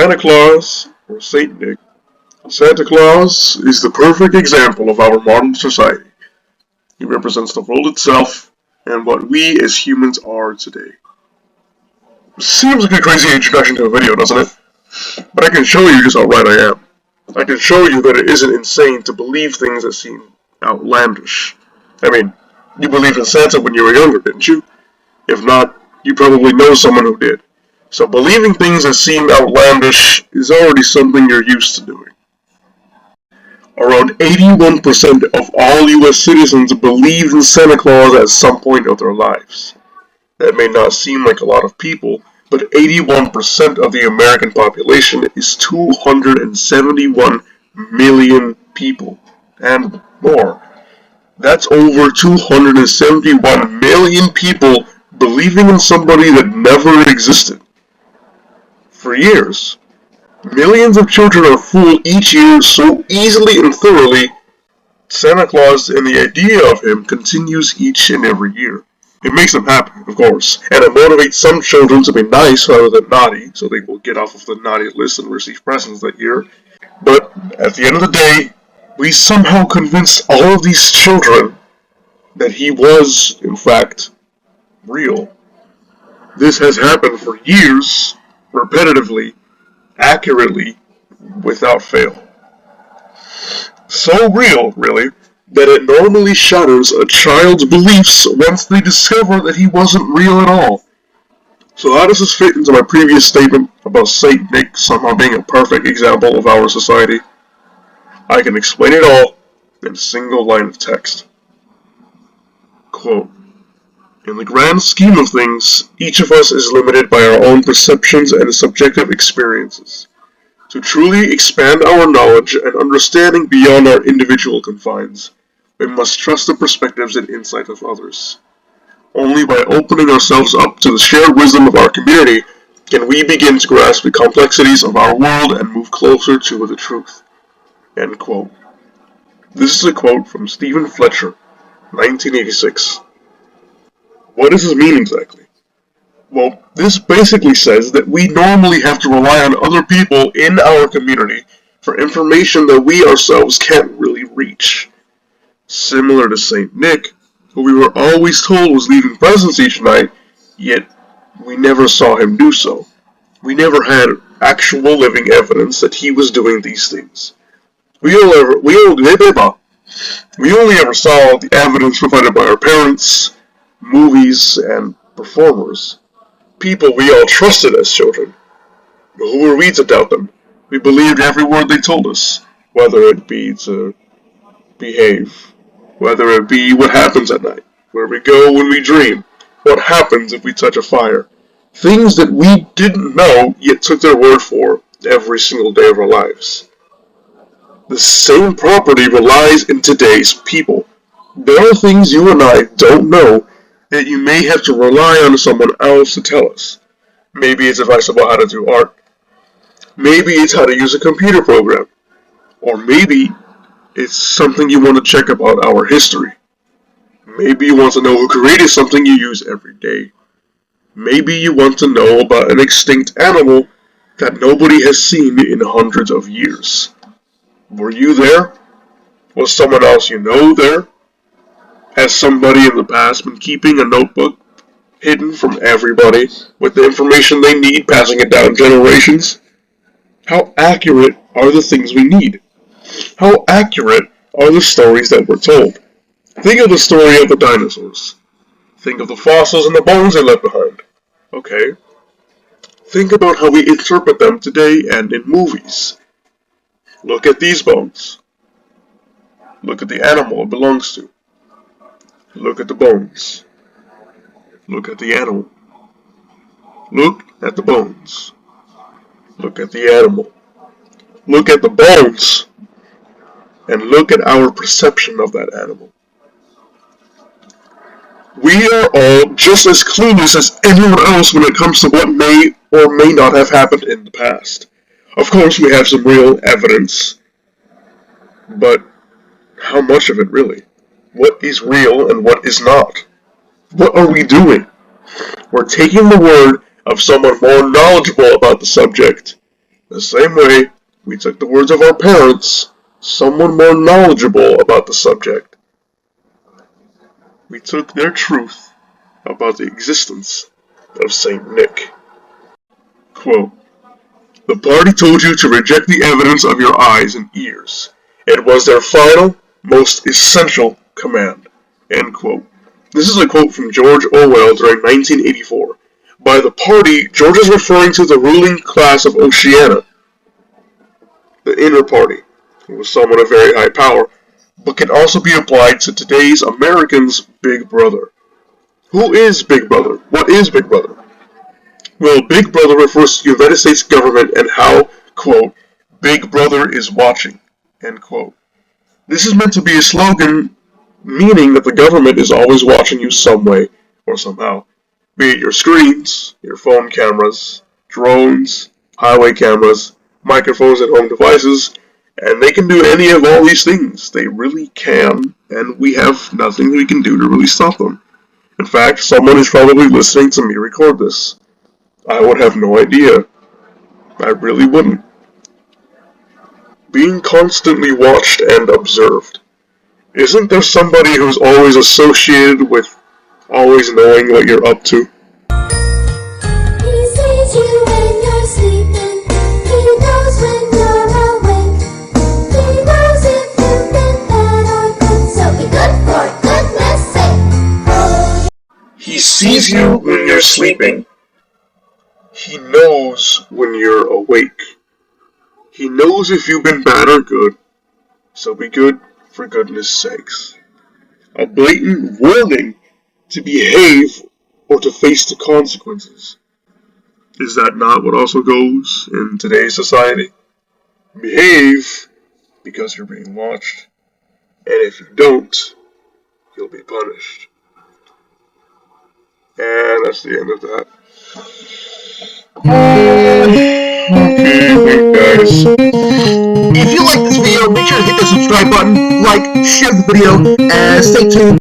Santa Claus, or Saint Nick. Santa Claus is the perfect example of our modern society. He represents the world itself and what we as humans are today. Seems like a crazy introduction to a video, doesn't it? But I can show you just how right I am. I can show you that it isn't insane to believe things that seem outlandish. I mean, you believed in Santa when you were younger, didn't you? If not, you probably know someone who did. So believing things that seem outlandish is already something you're used to doing. Around 81% of all US citizens believe in Santa Claus at some point of their lives. That may not seem like a lot of people, but 81% of the American population is 271 million people, and more. That's over 271 million people believing in somebody that never existed. For years, millions of children are fooled each year so easily and thoroughly, Santa Claus and the idea of him continues each and every year. It makes them happy, of course, and it motivates some children to be nice rather than naughty, so they will get off of the naughty list and receive presents that year. But at the end of the day, we somehow convince all of these children that he was, in fact, real. This has happened for years, repetitively, accurately, without fail. So real, really, that it normally shatters a child's beliefs once they discover that he wasn't real at all. So how does this fit into my previous statement about Saint Nick somehow being a perfect example of our society? I can explain it all in a single line of text. Quote, "In the grand scheme of things, each of us is limited by our own perceptions and subjective experiences. To truly expand our knowledge and understanding beyond our individual confines, we must trust the perspectives and insight of others. Only by opening ourselves up to the shared wisdom of our community can we begin to grasp the complexities of our world and move closer to the truth." End quote. This is a quote from Stephen Fletcher, 1986. What does this mean exactly? Well, this basically says that we normally have to rely on other people in our community for information that we ourselves can't really reach. Similar to Saint Nick, who we were always told was leaving presents each night, yet we never saw him do so. We never had actual living evidence that he was doing these things. We only ever saw the evidence provided by our parents, movies, and performers. People we all trusted as children. But who were we to doubt them? We believed every word they told us, whether it be to behave, whether it be what happens at night, where we go when we dream, what happens if we touch a fire. Things that we didn't know, yet took their word for every single day of our lives. The same property relies in today's people. There are things you and I don't know that you may have to rely on someone else to tell us. Maybe it's advice about how to do art. Maybe it's how to use a computer program. Or maybe it's something you want to check about our history. Maybe you want to know who created something you use every day. Maybe you want to know about an extinct animal that nobody has seen in hundreds of years. Were you there? Was someone else you know there? Has somebody in the past been keeping a notebook hidden from everybody with the information they need, passing it down generations? How accurate are the things we need? How accurate are the stories that we're told? Think of the story of the dinosaurs. Think of the fossils and the bones they left behind. Okay. Think about how we interpret them today and in movies. Look at these bones. Look at the animal it belongs to. Look at the bones. Look at the animal. Look at the bones. Look at the animal. Look at the bones. And look at our perception of that animal. We are all just as clueless as anyone else when it comes to what may or may not have happened in the past. Of course, we have some real evidence, but how much of it really? What is real and what is not? What are we doing? We're taking the word of someone more knowledgeable about the subject The same way, we took the words of our parents, someone more knowledgeable about the subject. We took their truth about the existence of Saint Nick. Quote, "The party told you to reject the evidence of your eyes and ears. It was their final, most essential command." End quote. This is a quote from George Orwell during 1984. By the party, George is referring to the ruling class of Oceania, the inner party, who was someone of very high power, but can also be applied to today's Americans' Big Brother. Who is Big Brother? What is Big Brother? Well, Big Brother refers to the United States government and how, quote, "Big Brother is watching," end quote. This is meant to be a slogan meaning that the government is always watching you some way or somehow, be it your screens, your phone cameras, drones, highway cameras, microphones and home devices, and they can do any of all these things. They really can, and we have nothing we can do to really stop them. In fact, someone is probably listening to me record this. I would have no idea. I really wouldn't. Being constantly watched and observed. Isn't there somebody who's always associated with always knowing what you're up to? He sees you when you're sleeping. He knows when you're awake. He knows if you've been bad or good, so be good for goodness sake. Oh, He sees you when you're sleeping. He knows when you're awake. He knows if you've been bad or good, so be good for goodness sakes. A blatant warning to behave or to face the consequences. Is that not what also goes in today's society? Behave because you're being watched, and if you don't, you'll be punished. And that's the end of that. Okay, guys. If you like this video, make sure to hit the subscribe button, like, share the video, and stay tuned.